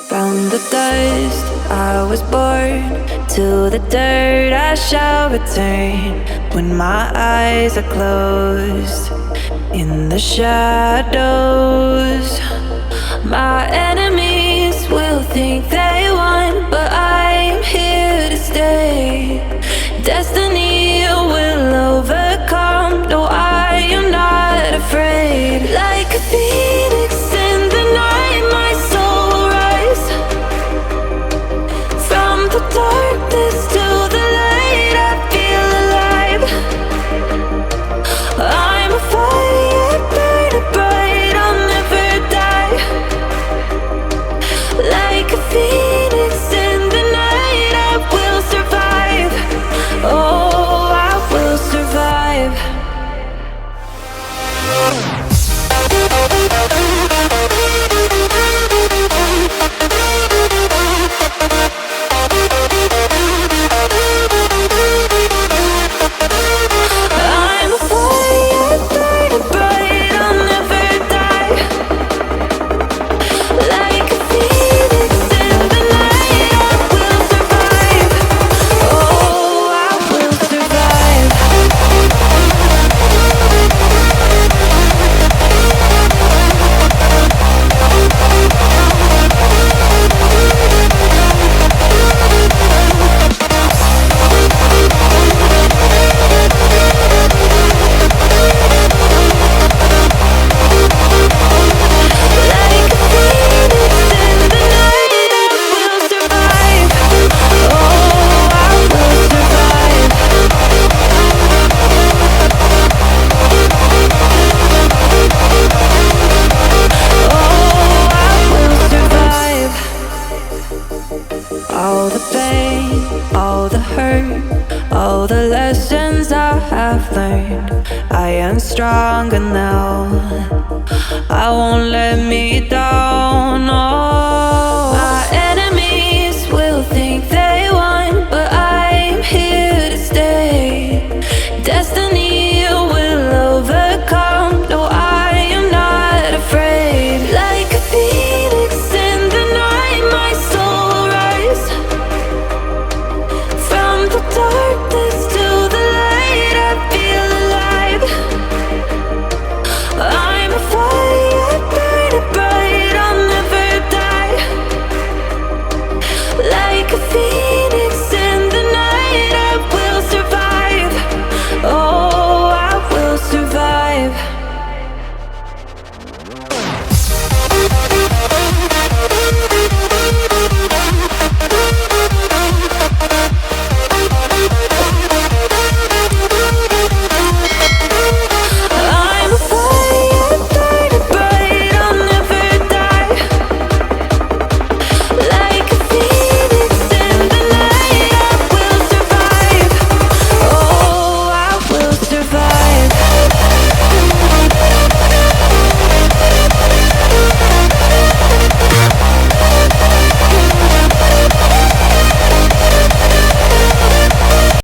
From the dust I was born, to the dirt I shall return. When my eyes are closed, in the shadows, my enemies will think they won, but I am here to stay. Destiny will overcome, no, I am not afraid. Like a phoenix in the night, my soul will rise. From the darkness to the light, I feel alive. I'm a fire burning bright, I'll never die. Like a phoenix in the night, I will survive. Oh, I will survive. I'm a fire burning bright, I'll never die. Like a phoenix in the night, I will survive. Oh, I will survive. Like a phoenix in the night, I will survive. Oh, I will survive. Oh, I will survive. All the pain, all the hurt, all the lessons I have learned, I am stronger now. I won't let me die.